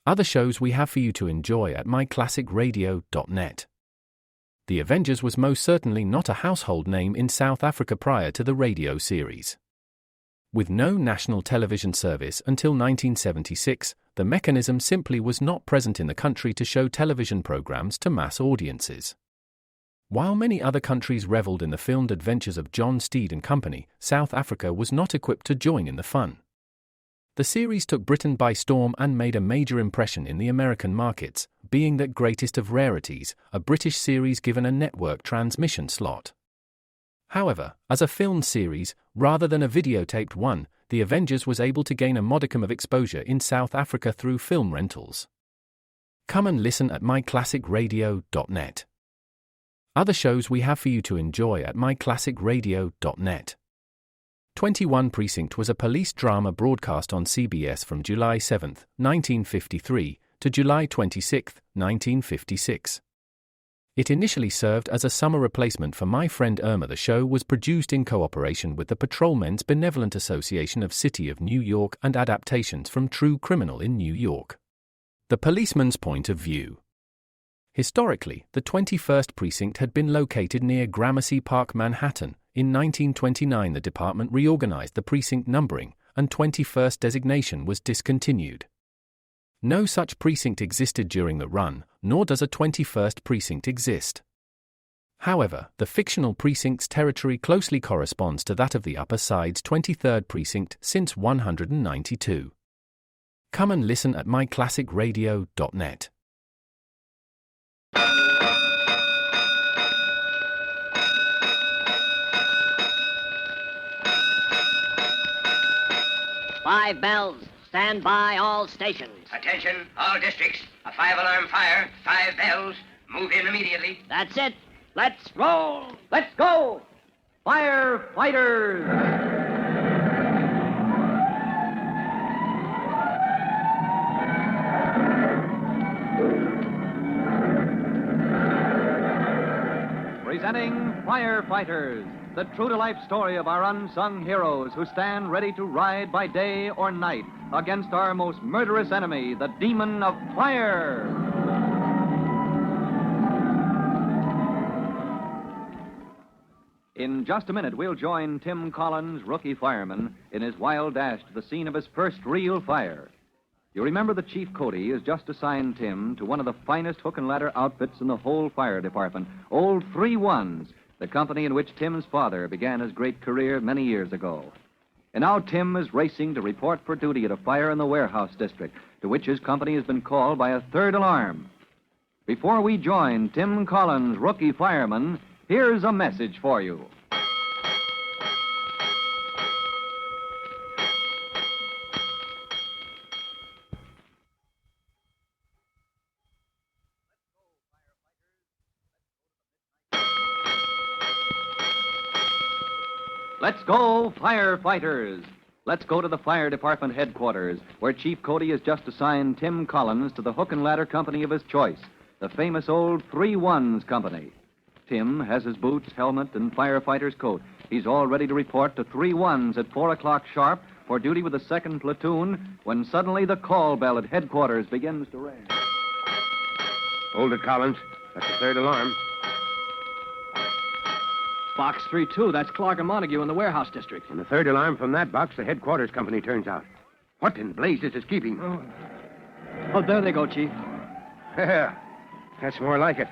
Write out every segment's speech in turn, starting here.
Other shows we have for you to enjoy at myclassicradio.net. The Avengers was most certainly not a household name in South Africa prior to the radio series. With no national television service until 1976, the mechanism simply was not present in the country to show television programs to mass audiences. While many other countries reveled in the filmed adventures of John Steed and company, South Africa was not equipped to join in the fun. The series took Britain by storm and made a major impression in the American markets, being that greatest of rarities, a British series given a network transmission slot. However, as a filmed series, rather than a videotaped one, The Avengers was able to gain a modicum of exposure in South Africa through film rentals. Come and listen at myclassicradio.net. Other shows we have for you to enjoy at myclassicradio.net. 21 Precinct was a police drama broadcast on CBS from July 7, 1953, to July 26, 1956. It initially served as a summer replacement for My Friend Irma. The show was produced in cooperation with the Patrolmen's Benevolent Association of City of New York and adaptations from True Criminal in New York. The Policeman's Point of View. Historically, the 21st Precinct had been located near Gramercy Park, Manhattan. In 1929, the department reorganized the precinct numbering, and 21st designation was discontinued. No such precinct existed during the run, nor does a 21st precinct exist. However, the fictional precinct's territory closely corresponds to that of the Upper Side's 23rd precinct since 192. Come and listen at myclassicradio.net. Five bells. Stand by all stations. Attention, all districts. A 5-alarm fire, 5 bells. Move in immediately. That's it. Let's roll. Let's go. Firefighters! Presenting Firefighters, the true-to-life story of our unsung heroes who stand ready to ride by day or night against our most murderous enemy, the demon of fire. In just a minute, we'll join Tim Collins, rookie fireman, in his wild dash to the scene of his first real fire. You remember that Chief Cody has just assigned Tim to one of the finest hook and ladder outfits in the whole fire department, Old 3-1s, the company in which Tim's father began his great career many years ago. And now Tim is racing to report for duty at a fire in the warehouse district, to which his company has been called by a third alarm. Before we join Tim Collins, rookie fireman, here's a message for you. Let's go, firefighters! Let's go to the fire department headquarters, where Chief Cody has just assigned Tim Collins to the hook and ladder company of his choice, the famous Old 3-1s company. Tim has his boots, helmet, and firefighter's coat. He's all ready to report to 3-1s at 4 o'clock sharp for duty with the 2nd platoon when suddenly the call bell at headquarters begins to ring. Hold it, Collins. That's the third alarm. Box 3-2, that's Clark and Montague in the warehouse district. On the third alarm from that box, the headquarters company turns out. What in blazes is keeping them? Oh, there they go, Chief. Yeah, that's more like it.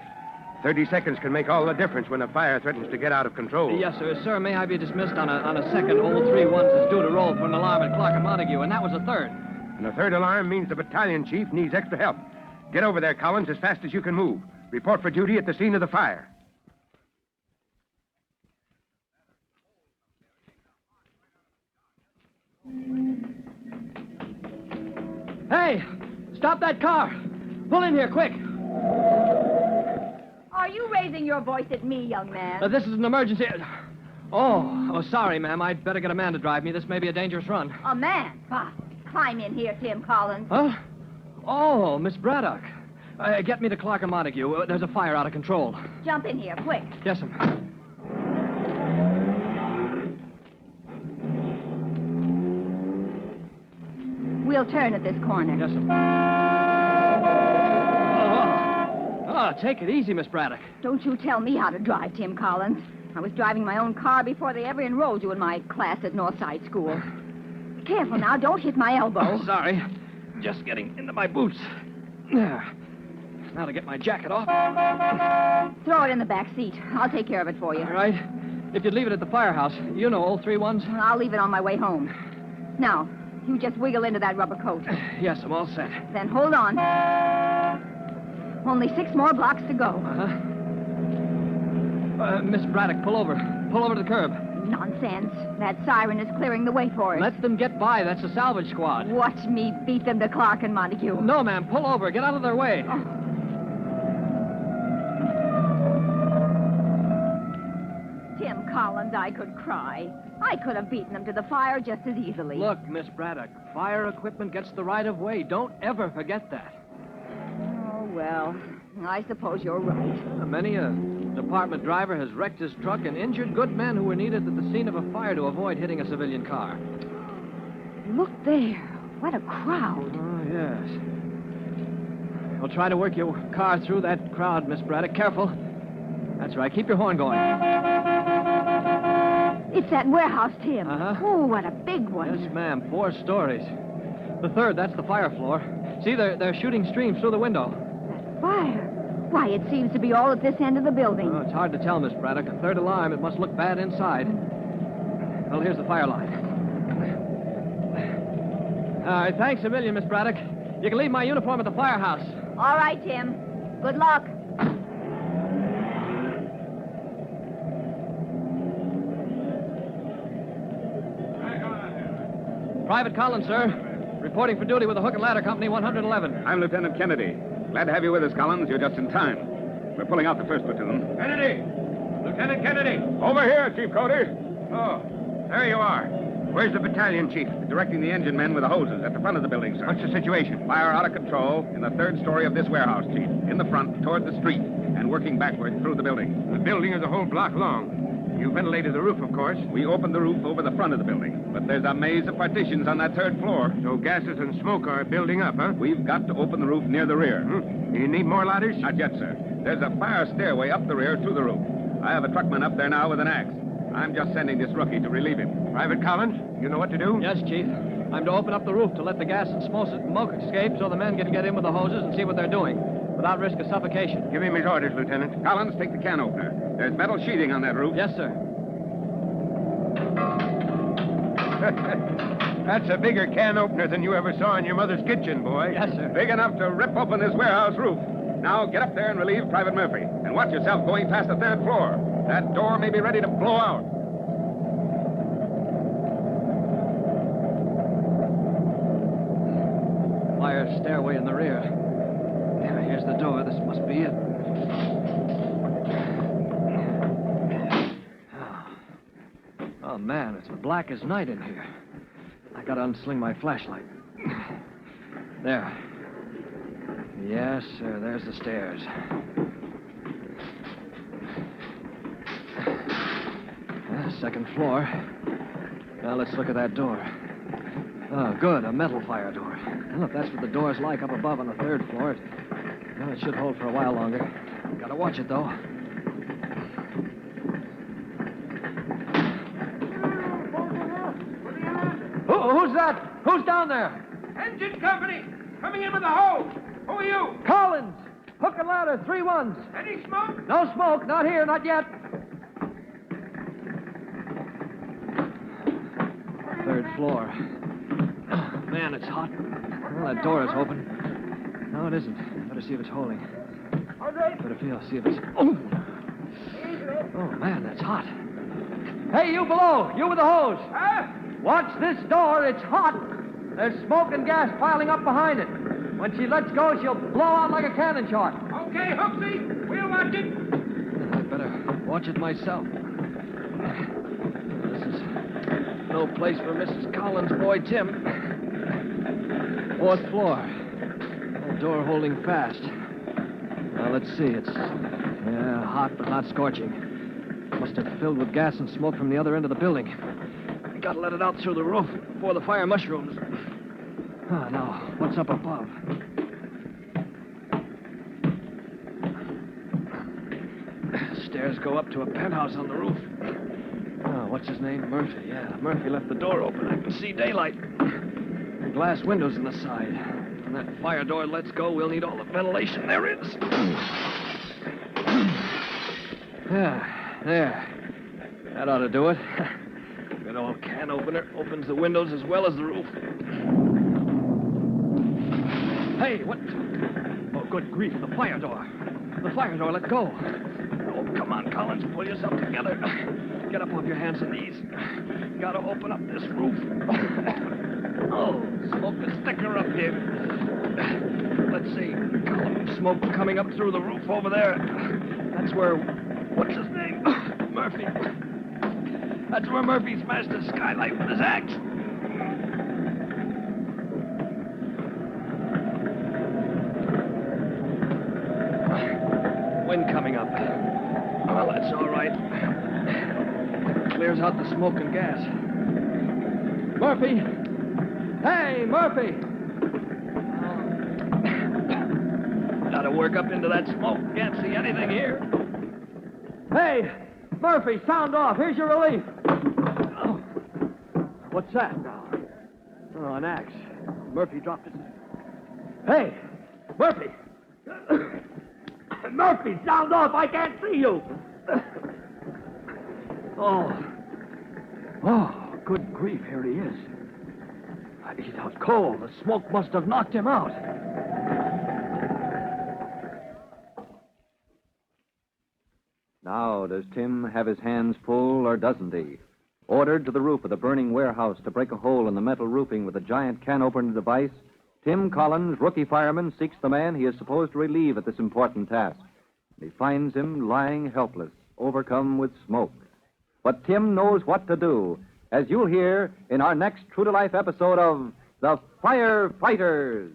30 seconds can make all the difference when a fire threatens to get out of control. Yes, sir. Sir, may I be dismissed on a second? Old 3-1s is due to roll for an alarm at Clark and Montague, and that was a third. And the third alarm means the battalion chief needs extra help. Get over there, Collins, as fast as you can move. Report for duty at the scene of the fire. Hey, stop that car. Pull in here, quick. Are you raising your voice at me, young man? This is an emergency. Oh, sorry, ma'am. I'd better get a man to drive me. This may be a dangerous run. A man? Bah, climb in here, Tim Collins. Huh? Oh, Miss Braddock. Get me to Clark and Montague. There's a fire out of control. Jump in here, quick. Yes, ma'am. We'll turn at this corner. Yes, sir. take it easy, Miss Braddock. Don't you tell me how to drive, Tim Collins. I was driving my own car before they ever enrolled you in my class at Northside School. Careful now, don't hit my elbow. Oh, sorry. Just getting into my boots. There. Now to get my jacket off. Throw it in the back seat. I'll take care of it for you. All right. If you'd leave it at the firehouse. You know, old 3-1s. I'll leave it on my way home. Now, you just wiggle into that rubber coat. Yes, I'm all set. Then hold on. Only 6 more blocks to go. Miss Braddock, pull over. Pull over to the curb. Nonsense. That siren is clearing the way for us. Let them get by. That's a salvage squad. Watch me beat them to Clark and Montague. No, ma'am. Pull over. Get out of their way. Oh. Tim Collins, I could cry. I could have beaten them to the fire just as easily. Look, Miss Braddock, fire equipment gets the right of way. Don't ever forget that. Oh, well, I suppose you're right. Many a department driver has wrecked his truck and injured good men who were needed at the scene of a fire to avoid hitting a civilian car. Look there. What a crowd. Oh, yes. Well, try to work your car through that crowd, Miss Braddock. Careful. That's right. Keep your horn going. It's that warehouse, Tim. Uh-huh. Oh, what a big one. Yes, ma'am. 4 stories. The third, that's the fire floor. See, they're shooting streams through the window. That fire. Why, it seems to be all at this end of the building. Oh, it's hard to tell, Miss Braddock. A third alarm. It must look bad inside. Well, here's the fire line. All right, thanks a million, Miss Braddock. You can leave my uniform at the firehouse. All right, Tim. Good luck. Private Collins, sir. Reporting for duty with the Hook and Ladder Company, 111. I'm Lieutenant Kennedy. Glad to have you with us, Collins. You're just in time. We're pulling out the first platoon. Kennedy! Lieutenant Kennedy! Over here, Chief Cody. Oh, there you are. Where's the battalion chief? Directing the engine men with the hoses at the front of the building, sir. What's the situation? Fire out of control in the 3rd story of this warehouse, Chief. In the front, toward the street, and working backward through the building. The building is a whole block long. You ventilated the roof, of course. We opened the roof over the front of the building, but there's a maze of partitions on that 3rd floor. So gases and smoke are building up, huh? We've got to open the roof near the rear. You need more ladders? Not yet, sir. There's a fire stairway up the rear to the roof. I have a truckman up there now with an axe. I'm just sending this rookie to relieve him. Private Collins, you know what to do? Yes, Chief. I'm to open up the roof to let the gas and smoke escape so the men can get in with the hoses and see what they're doing without risk of suffocation. Give him his orders, Lieutenant. Collins, take the can opener. There's metal sheeting on that roof. Yes, sir. That's a bigger can opener than you ever saw in your mother's kitchen, boy. Yes, sir. Big enough to rip open this warehouse roof. Now get up there and relieve Private Murphy. And watch yourself going past the 3rd floor. That door may be ready to blow out. Fire stairway in the rear. Yeah, here's the door. This must be it. Oh, man, it's black as night in here. I gotta unsling my flashlight. There. Yes, sir, there's the stairs. Second floor. Now, let's look at that door. Oh, good, a metal fire door. Well, if that's what the door's like up above on the 3rd floor, it should hold for a while longer. Gotta watch it, though. Who's that? Who's down there? Engine company! Coming in with the hose! Who are you? Collins! Hook and ladder, 3-1s. Any smoke? No smoke, not here, not yet. 3rd floor. Oh, man, it's hot. Well, that door is open. No, it isn't. Better see if it's holding. Better see if it's... Oh, man, that's hot. Hey, you below! You with the hose! Huh? Watch this door. It's hot. There's smoke and gas piling up behind it. When she lets go, she'll blow out like a cannon shot. Okay, Hooksy. We'll watch it. I'd better watch it myself. This is no place for Mrs. Collins' boy, Tim. 4th floor. The door holding fast. Now, let's see. It's hot, but not scorching. Must have filled with gas and smoke from the other end of the building. Gotta let it out through the roof before the fire mushrooms. Now, what's up above? stairs go up to a penthouse on the roof. Oh, what's his name? Murphy. Yeah, Murphy left the door open. I can see daylight. Glass windows in the side. When that fire door lets go, we'll need all the ventilation there is. There. That ought to do it. Good old can opener opens the windows as well as the roof. Hey, what? Oh, good grief, the fire door. The fire door, let go. Oh, come on, Collins, pull yourself together. Get up off your hands and knees. Gotta open up this roof. Oh, smoke is thicker up here. Let's see, column of smoke coming up through the roof over there. That's where, what's his name? Murphy. That's where Murphy smashed the skylight with his axe. Wind coming up. Well, that's all right. Clears out the smoke and gas. Murphy! Hey, Murphy! Gotta work up into that smoke. Can't see anything here. Hey, Murphy, sound off. Here's your relief. Oh. What's that? Oh, an axe. Murphy dropped it. Hey, Murphy! Murphy, sound off! I can't see you! Oh, good grief, here he is. He's out cold. The smoke must have knocked him out. Now, does Tim have his hands full, or doesn't he? Ordered to the roof of the burning warehouse to break a hole in the metal roofing with a giant can opener device, Tim Collins, rookie fireman, seeks the man he is supposed to relieve at this important task. He finds him lying helpless, overcome with smoke. But Tim knows what to do, as you'll hear in our next true-to-life episode of The Firefighters.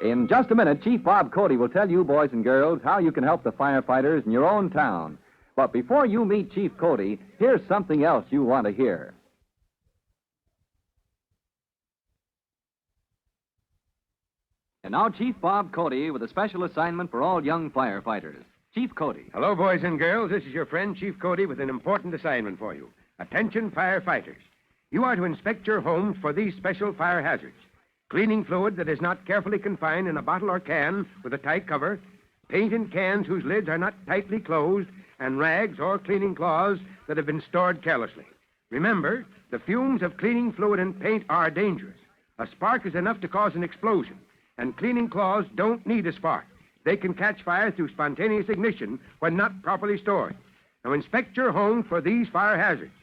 In just a minute, Chief Bob Cody will tell you, boys and girls, how you can help the firefighters in your own town. But before you meet Chief Cody, here's something else you want to hear. And now, Chief Bob Cody with a special assignment for all young firefighters. Chief Cody. Hello, boys and girls. This is your friend, Chief Cody, with an important assignment for you. Attention, firefighters. You are to inspect your homes for these special fire hazards. Cleaning fluid that is not carefully confined in a bottle or can with a tight cover, paint in cans whose lids are not tightly closed, and rags or cleaning cloths that have been stored carelessly. Remember, the fumes of cleaning fluid and paint are dangerous. A spark is enough to cause an explosion, and cleaning cloths don't need a spark. They can catch fire through spontaneous ignition when not properly stored. Now inspect your home for these fire hazards.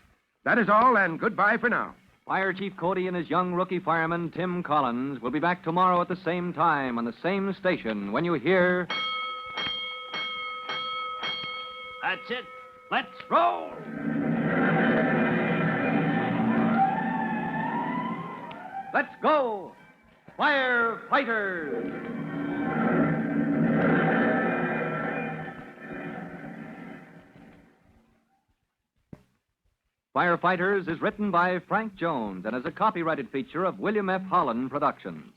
That is all, and goodbye for now. Fire Chief Cody and his young rookie fireman, Tim Collins, will be back tomorrow at the same time on the same station when you hear... That's it. Let's roll. Let's go! Firefighters! Firefighters is written by Frank Jones and is a copyrighted feature of William F. Holland Productions.